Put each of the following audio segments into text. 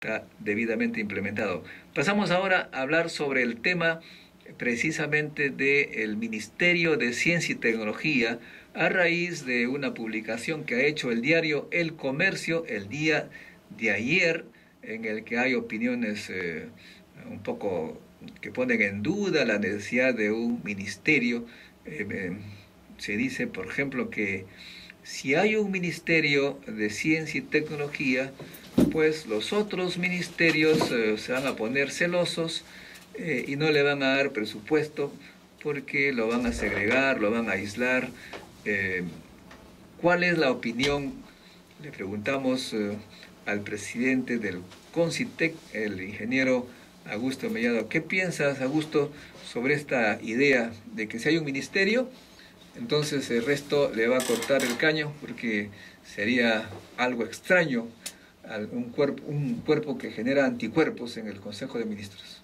está debidamente implementado. Pasamos ahora a hablar sobre el tema precisamente del Ministerio de Ciencia y Tecnología a raíz de una publicación que ha hecho el diario El Comercio el día de ayer, en el que hay opiniones un poco que ponen en duda la necesidad de un ministerio. Se dice, por ejemplo, que si hay un Ministerio de Ciencia y Tecnología, pues los otros ministerios se van a poner celosos y no le van a dar presupuesto porque lo van a segregar, lo van a aislar. ¿Cuál es la opinión? Le preguntamos al presidente del CONCITEC, el ingeniero Augusto Mellado. ¿Qué piensas, Augusto, sobre esta idea de que si hay un ministerio, entonces el resto le va a cortar el caño porque sería algo extraño un cuerpo que genera anticuerpos en el Consejo de Ministros?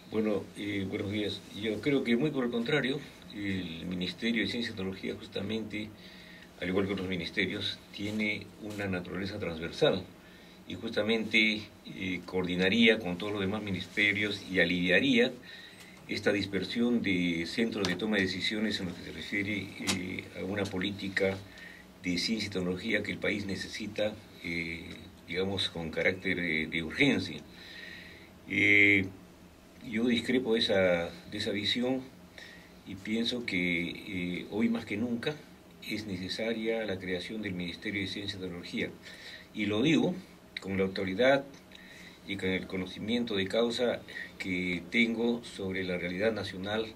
Bueno, buenos días. Yo creo que muy por el contrario, el Ministerio de Ciencia y Tecnología justamente, al igual que otros ministerios, tiene una naturaleza transversal y justamente coordinaría con todos los demás ministerios y aliviaría esta dispersión de centros de toma de decisiones en lo que se refiere a una política de ciencia y tecnología que el país necesita, digamos, con carácter de urgencia. Yo discrepo de esa visión y pienso que hoy más que nunca es necesaria la creación del Ministerio de Ciencia y Tecnología. Y lo digo con la autoridad y con el conocimiento de causa que tengo sobre la realidad nacional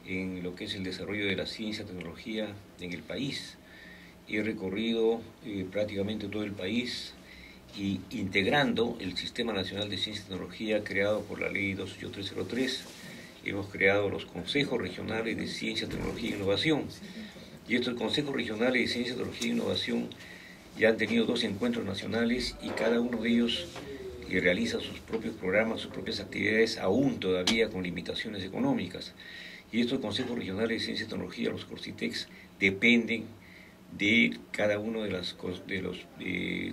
en lo que es el desarrollo de la ciencia y tecnología en el país. He recorrido prácticamente todo el país y integrando el Sistema Nacional de Ciencia y Tecnología creado por la Ley 28303, hemos creado los Consejos Regionales de Ciencia, Tecnología e Innovación. Y estos Consejos Regionales de Ciencia, Tecnología e Innovación ya han tenido 2 encuentros nacionales y cada uno de ellos realiza sus propios programas, sus propias actividades, aún todavía con limitaciones económicas. Y estos consejos regionales de ciencia y tecnología, los CORCITECs, dependen de cada uno de los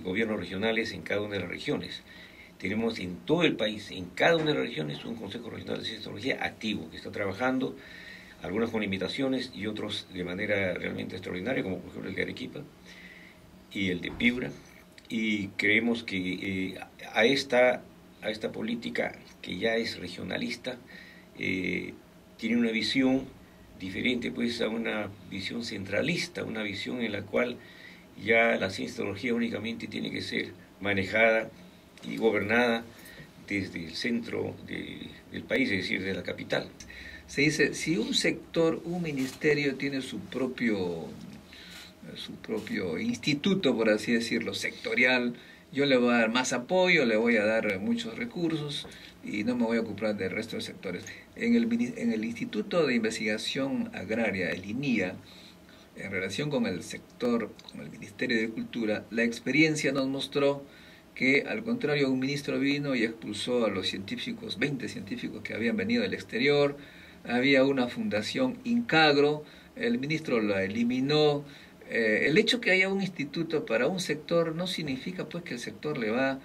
gobiernos regionales en cada una de las regiones. Tenemos en todo el país, en cada una de las regiones, un Consejo Regional de Ciencia y Tecnología activo, que está trabajando, algunos con limitaciones y otros de manera realmente extraordinaria, como por ejemplo el de Arequipa y el de Piura. Y creemos que a esta política que ya es regionalista tiene una visión diferente pues a una visión centralista, una visión en la cual ya la ciencia y tecnología únicamente tiene que ser manejada y gobernada desde el centro del país, es decir, de la capital. Se dice, si un sector, un ministerio tiene su propio instituto, por así decirlo, sectorial, yo le voy a dar más apoyo, le voy a dar muchos recursos y no me voy a ocupar del resto de sectores. En el Instituto de Investigación Agraria, el INIA, en relación con el sector, con el Ministerio de Cultura, la experiencia nos mostró que, al contrario, un ministro vino y expulsó a los científicos, 20 científicos que habían venido del exterior. Había una fundación Incagro, el ministro la eliminó. El hecho que haya un instituto para un sector no significa pues que el sector le va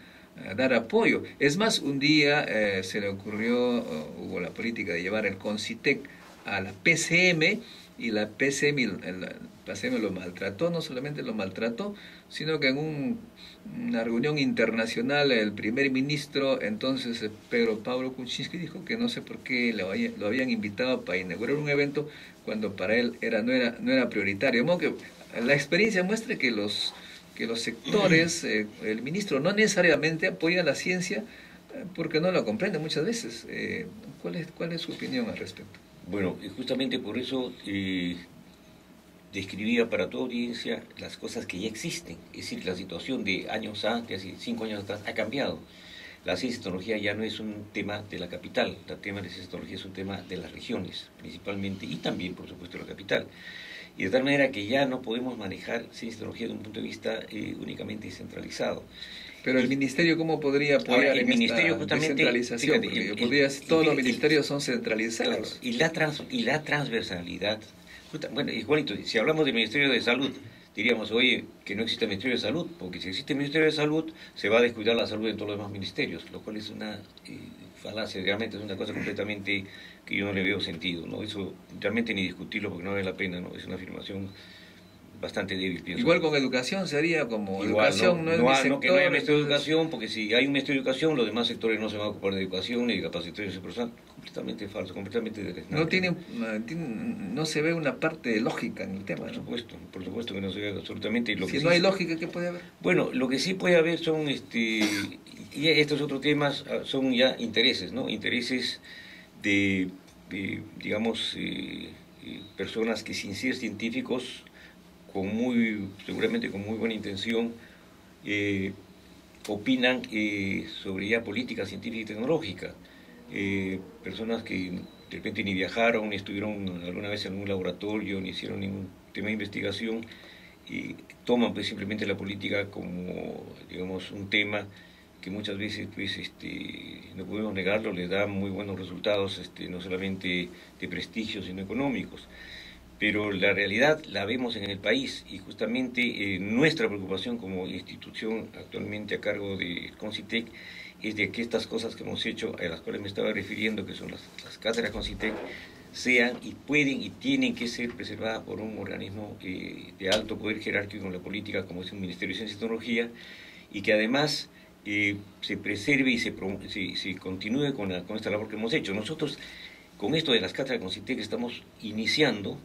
a dar apoyo. Es más, un día se le ocurrió, hubo la política de llevar el CONCITEC a la PCM, y la PCM lo maltrató, no solamente lo maltrató, sino que en una reunión internacional el primer ministro, entonces Pedro Pablo Kuczynski, dijo que no sé por qué lo habían invitado para inaugurar un evento cuando para él no era prioritario. De modo que la experiencia muestra que los sectores, el ministro no necesariamente apoya la ciencia porque no la comprende muchas veces. ¿Cuál es su opinión al respecto? Bueno, justamente por eso describía para toda audiencia las cosas que ya existen. Es decir, la situación de años antes, hace 5 años atrás, ha cambiado. La ciencia y tecnología ya no es un tema de la capital, el tema de la ciencia y tecnología es un tema de las regiones, principalmente, y también, por supuesto, de la capital. Y de tal manera que ya no podemos manejar ciencia y tecnología de un punto de vista únicamente centralizado. Pero el ministerio, ¿cómo podría apoyar ahora, el ministerio esta descentralización? Fíjate, todos los ministerios son centralizados. Claro, y la transversalidad. Bueno, igualito, si hablamos del Ministerio de Salud, diríamos, oye, que no existe el Ministerio de Salud, porque si existe el Ministerio de Salud, se va a descuidar la salud en todos los demás ministerios, lo cual es una falacia, realmente es una cosa completamente que yo no le veo sentido, ¿no? Eso realmente ni discutirlo porque no vale la pena, ¿no? Es una afirmación bastante débil, pienso. Igual con educación sería como Igual, educación no es mi sector, que no haya Ministerio de entonces... Educación, porque si hay un Ministerio de Educación, los demás sectores no se van a ocupar de educación ni de capacitación de ese personal. Completamente falso, completamente deleznable. No se ve una parte lógica en el tema, ¿no? Por supuesto que no se ve absolutamente. Y lo Si que no sí, hay lógica, ¿qué puede haber? bueno, lo que sí puede haber son, y estos otros temas son ya intereses, ¿no? Intereses digamos, personas que sin ser científicos, seguramente con muy buena intención, opinan sobre ya política científica y tecnológica. Personas que de repente ni viajaron, ni estuvieron alguna vez en un laboratorio, ni hicieron ningún tema de investigación, y toman pues simplemente la política como, digamos, un tema que muchas veces, pues, no podemos negarlo, les da muy buenos resultados, no solamente de prestigio, sino económicos. Pero la realidad la vemos en el país y justamente nuestra preocupación como institución actualmente a cargo de Concitec es de que estas cosas que hemos hecho, a las cuales me estaba refiriendo, que son las cátedras Concitec, sean y pueden y tienen que ser preservadas por un organismo de alto poder jerárquico en la política, como es un Ministerio de Ciencia y Tecnología, y que además se preserve y se continúe con esta labor que hemos hecho. Nosotros, con esto de las cátedras Concitec, estamos iniciando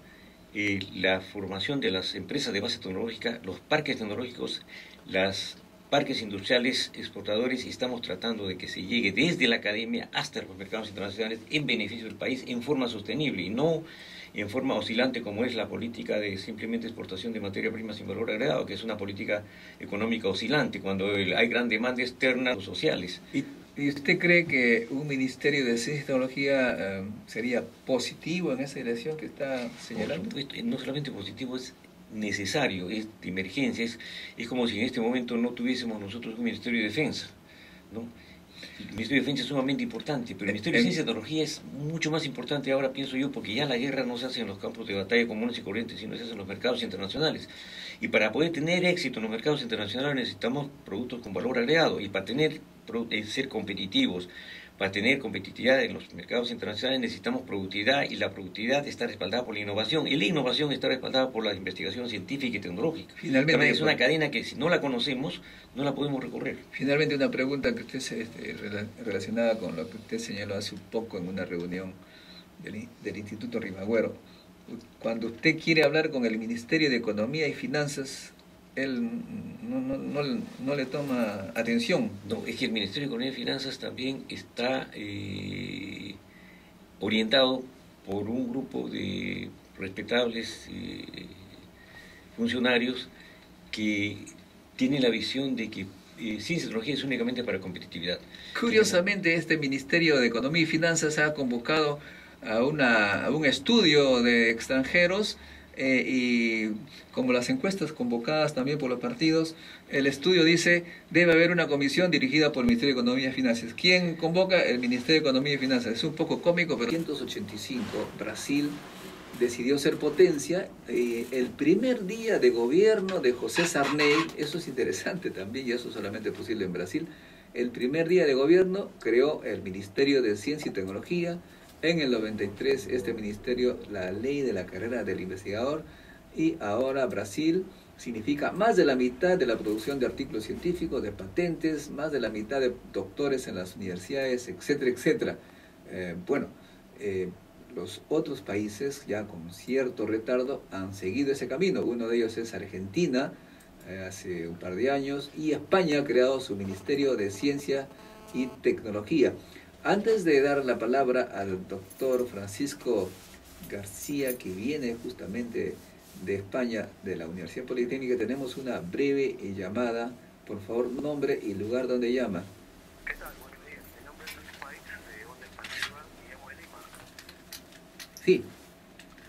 la formación de las empresas de base tecnológica, los parques tecnológicos, los parques industriales exportadores, y estamos tratando de que se llegue desde la academia hasta los mercados internacionales en beneficio del país en forma sostenible y no en forma oscilante como es la política de simplemente exportación de materia prima sin valor agregado, que es una política económica oscilante cuando hay gran demanda externa o sociales. ¿Y usted cree que un Ministerio de Ciencia y Tecnología sería positivo en esa dirección que está señalando? Por supuesto, no solamente positivo, es necesario, es de emergencia, es como si en este momento no tuviésemos nosotros un Ministerio de Defensa, ¿no? El Ministerio de Defensa es sumamente importante, pero el Ministerio de Ciencia y Tecnología es mucho más importante ahora, pienso yo, porque ya la guerra no se hace en los campos de batalla comunes y corrientes, sino se hace en los mercados internacionales. Y para poder tener éxito en los mercados internacionales necesitamos productos con valor agregado, y para ser competitivos, para tener competitividad en los mercados internacionales necesitamos productividad, y la productividad está respaldada por la innovación, y la innovación está respaldada por la investigación científica y tecnológica. Finalmente, es una cadena que si no la conocemos, no la podemos recorrer. Finalmente, una pregunta que usted relacionada con lo que usted señaló hace un poco en una reunión del Instituto Rimagüero. Cuando usted quiere hablar con el Ministerio de Economía y Finanzas, él no le toma atención. No, es que el Ministerio de Economía y Finanzas también está orientado por un grupo de respetables funcionarios que tienen la visión de que ciencia y tecnología es únicamente para competitividad. Curiosamente, este Ministerio de Economía y Finanzas ha convocado a un estudio de extranjeros y como las encuestas convocadas también por los partidos, el estudio dice debe haber una comisión dirigida por el Ministerio de Economía y Finanzas. ¿Quién convoca? El Ministerio de Economía y Finanzas. Es un poco cómico, pero en 1985 Brasil decidió ser potencia. El primer día de gobierno de José Sarney, eso es interesante también, y eso es solamente posible en Brasil, el primer día de gobierno creó el Ministerio de Ciencia y Tecnología. En el 93 este ministerio, la ley de la carrera del investigador, y ahora Brasil significa más de la mitad de la producción de artículos científicos, de patentes, más de la mitad de doctores en las universidades, etcétera, etcétera. Los otros países ya con cierto retardo han seguido ese camino. Uno de ellos es Argentina, hace un par de años, y España ha creado su Ministerio de Ciencia y Tecnología. Antes de dar la palabra al doctor Francisco García, que viene justamente de España, de la Universidad Politécnica, tenemos una breve llamada. Por favor, nombre y lugar donde llama. ¿Qué tal? Buenos días. Mi nombre es Luis Paix, de Onda Expansiva, y llamo de Lima. Sí.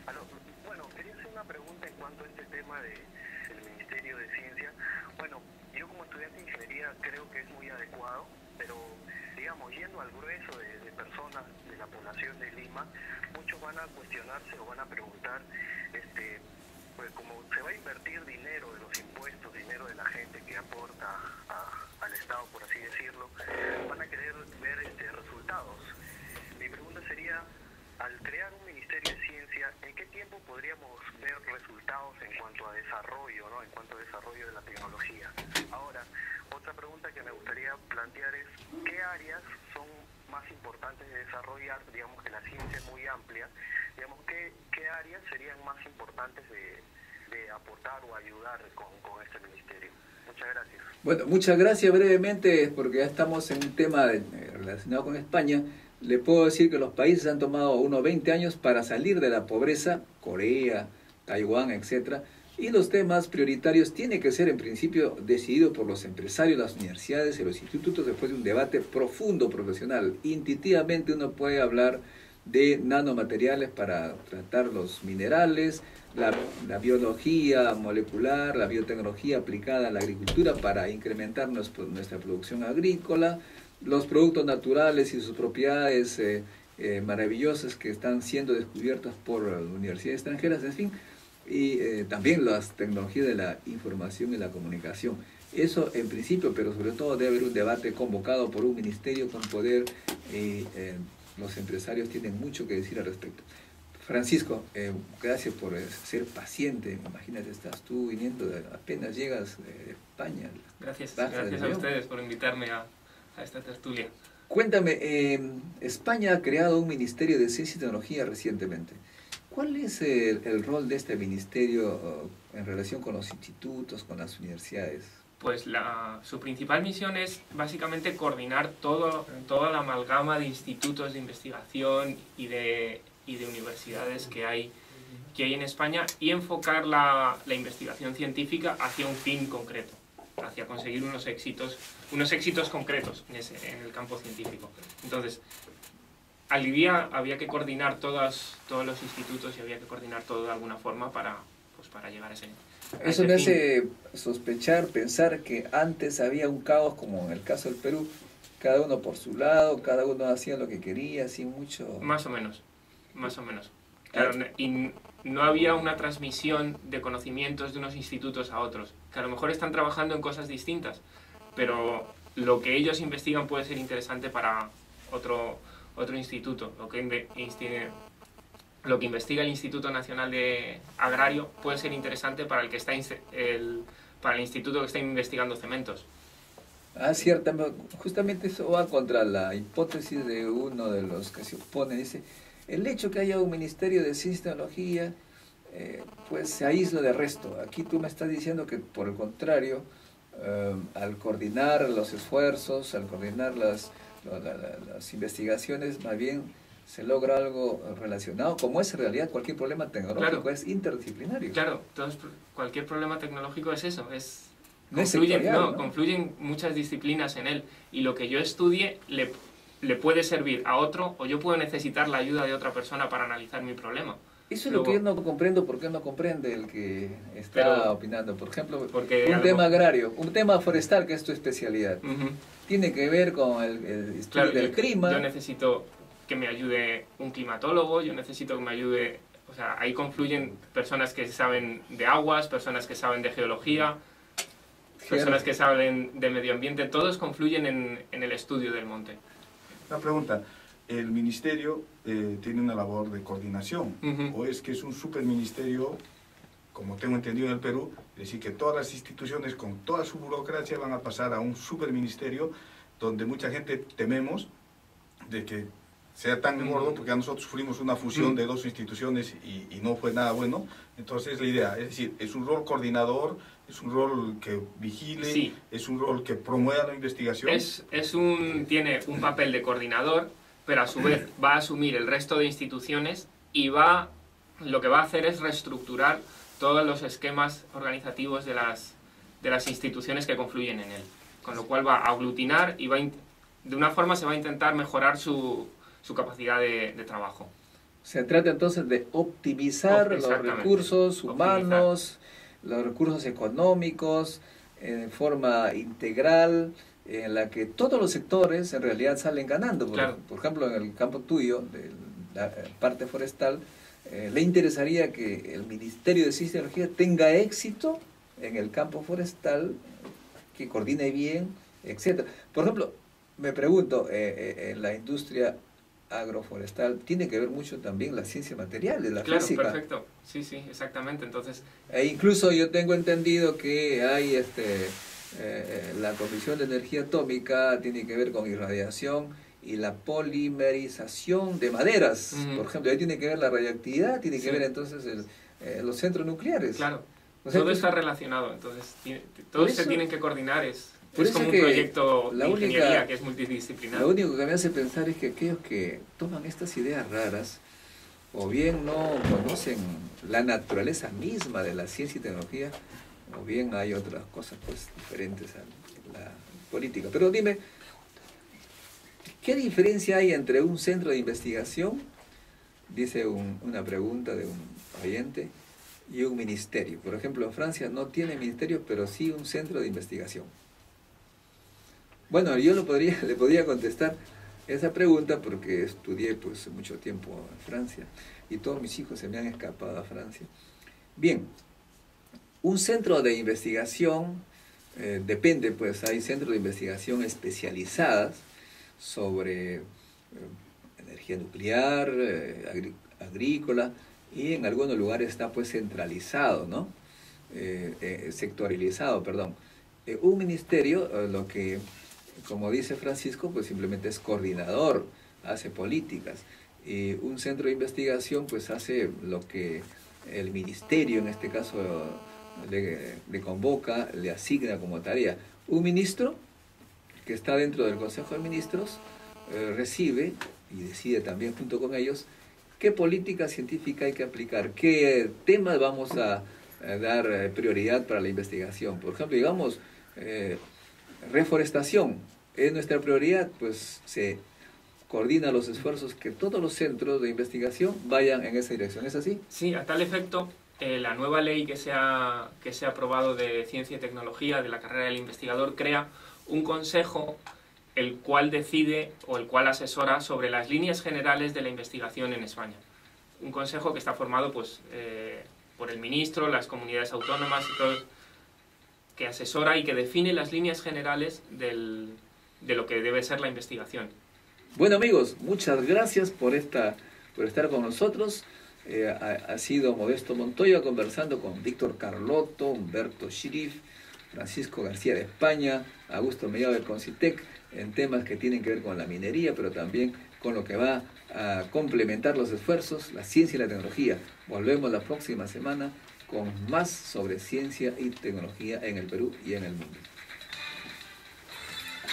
Aló. Bueno, quería hacer una pregunta en cuanto a este tema del Ministerio de Ciencia. Bueno, yo como estudiante de ingeniería creo que es muy adecuado, pero digamos, yendo al grueso de personas de la población de Lima, muchos van a cuestionarse o van a preguntar, pues como se va a invertir dinero al crear un Ministerio de Ciencia, ¿en qué tiempo podríamos ver resultados en cuanto a desarrollo, ¿no? En cuanto a desarrollo de la tecnología? Ahora, otra pregunta que me gustaría plantear es, ¿qué áreas son más importantes de desarrollar? Digamos que la ciencia es muy amplia, digamos, ¿qué áreas serían más importantes de aportar o ayudar con este ministerio? Muchas gracias. Bueno, muchas gracias. Brevemente, porque ya estamos en un tema relacionado con España, le puedo decir que los países han tomado unos 20 años para salir de la pobreza, Corea, Taiwán, etcétera, y los temas prioritarios tienen que ser en principio decididos por los empresarios, las universidades y los institutos después de un debate profundo, profesional. Intuitivamente uno puede hablar de nanomateriales para tratar los minerales, la biología molecular, la biotecnología aplicada a la agricultura para incrementar nuestra producción agrícola, los productos naturales y sus propiedades maravillosas que están siendo descubiertas por universidades extranjeras, en fin, y también las tecnologías de la información y la comunicación. Eso en principio, pero sobre todo debe haber un debate convocado por un ministerio con poder. Los empresarios tienen mucho que decir al respecto. Francisco, gracias por ser paciente. Imagínate, estás tú viniendo, apenas llegas de España. Gracias a ustedes por invitarme a esta tertulia. Cuéntame, España ha creado un Ministerio de Ciencia y Tecnología recientemente. ¿Cuál es el rol de este ministerio en relación con los institutos, con las universidades? Pues su principal misión es básicamente coordinar toda la amalgama de institutos de investigación y de universidades que hay en España y enfocar la investigación científica hacia un fin concreto, hacia conseguir unos éxitos concretos en el campo científico. Entonces, había que coordinar todos los institutos y había que coordinar todo de alguna forma para llegar a ese fin. Eso me hace sospechar, pensar que antes había un caos, como en el caso del Perú, cada uno por su lado, cada uno hacía lo que quería, sin mucho... Más o menos. Claro, y no había una transmisión de conocimientos de unos institutos a otros, que a lo mejor están trabajando en cosas distintas, pero lo que ellos investigan puede ser interesante para otro instituto. Lo que investiga el Instituto Nacional de Agrario puede ser interesante para para el instituto que está investigando cementos. Cierto. Justamente eso va contra la hipótesis de uno de los que se opone. Dice, el hecho que haya un Ministerio de Ciencia y Tecnología, pues se aísla del resto. Aquí tú me estás diciendo que, por el contrario, al coordinar los esfuerzos, al coordinar las investigaciones, más bien se logra algo relacionado, como es en realidad cualquier problema tecnológico, claro, es interdisciplinario. Claro, entonces cualquier problema tecnológico es eso, confluyen muchas disciplinas en él, y lo que yo estudie le puede servir a otro, o yo puedo necesitar la ayuda de otra persona para analizar mi problema. Eso es lo que yo no comprendo, ¿por qué no comprende el que está opinando? Por ejemplo, un tema agrario, un tema forestal, que es tu especialidad, tiene que ver con el estudio del clima. Yo necesito que me ayude un climatólogo, yo necesito que me ayude, o sea, ahí confluyen personas que saben de aguas, personas que saben de geología, personas que saben de medio ambiente, todos confluyen en el estudio del monte. Una pregunta, ¿el ministerio tiene una labor de coordinación? ¿O es que es un superministerio, como tengo entendido en el Perú, es decir, que todas las instituciones con toda su burocracia van a pasar a un superministerio donde mucha gente tememos de que sea tan gordo, porque nosotros sufrimos una fusión de dos instituciones y no fue nada bueno? Entonces la idea, es decir, es un rol coordinador, es un rol que vigile, sí, es un rol que promueva la investigación. Tiene un papel de coordinador, pero a su vez va a asumir el resto de instituciones y lo que va a hacer es reestructurar todos los esquemas organizativos de las instituciones que confluyen en él. Con lo cual va a aglutinar y de una forma se va a intentar mejorar su capacidad de trabajo. Se trata entonces de optimizar los recursos humanos, los recursos económicos, en forma integral, en la que todos los sectores en realidad salen ganando. Por ejemplo, en el campo tuyo, de la parte forestal, ¿le interesaría que el Ministerio de Ciencia y Tecnología tenga éxito en el campo forestal, que coordine bien, etcétera? Por ejemplo, me pregunto, en la industria agroforestal, tiene que ver mucho también la ciencia material, de la claro, física. Perfecto, sí, sí, exactamente. Entonces, E incluso yo tengo entendido que hay la Comisión de Energía Atómica, tiene que ver con irradiación y la polimerización de maderas, por ejemplo, ahí tiene que ver la radiactividad, tiene que ver entonces los centros nucleares. Claro, o sea, todo está relacionado, entonces todos se tienen que coordinar, es como un proyecto de ingeniería que es multidisciplinar. Lo único que me hace pensar es que aquellos que toman estas ideas raras, o bien no conocen la naturaleza misma de la ciencia y tecnología, o bien hay otras cosas pues diferentes a la política. Pero dime, ¿qué diferencia hay entre un centro de investigación, dice una pregunta de un oyente, y un ministerio? Por ejemplo, en Francia no tiene ministerio, pero sí un centro de investigación. Bueno, yo le podría contestar esa pregunta porque estudié pues mucho tiempo en Francia y todos mis hijos se me han escapado a Francia. Bien, un centro de investigación depende, pues hay centros de investigación especializadas sobre energía nuclear, agrícola, y en algunos lugares está pues centralizado, ¿no? Sectorializado, perdón. Un ministerio, lo que, como dice Francisco, pues simplemente es coordinador, hace políticas. Y un centro de investigación pues hace lo que el ministerio, en este caso, le convoca, le asigna como tarea. Un ministro que está dentro del Consejo de Ministros recibe y decide también junto con ellos qué política científica hay que aplicar, qué temas vamos a dar prioridad para la investigación. Por ejemplo, digamos, reforestación es nuestra prioridad, pues se coordina los esfuerzos que todos los centros de investigación vayan en esa dirección. ¿Es así? Sí, a tal efecto, la nueva ley que se ha aprobado de Ciencia y Tecnología, de la carrera del investigador, crea un consejo el cual decide o el cual asesora sobre las líneas generales de la investigación en España. Un consejo que está formado pues, por el ministro, las comunidades autónomas y todo, que asesora y que define las líneas generales de lo que debe ser la investigación. Bueno amigos, muchas gracias por estar con nosotros. Ha sido Modesto Montoya conversando con Víctor Carlotto, Humberto Shirif, Francisco García de España, Augusto Mellado de Concitec, en temas que tienen que ver con la minería, pero también con lo que va a complementar los esfuerzos, la ciencia y la tecnología. Volvemos la próxima semana con más sobre ciencia y tecnología en el Perú y en el mundo.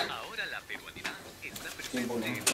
Ahora la peruanidad está presente.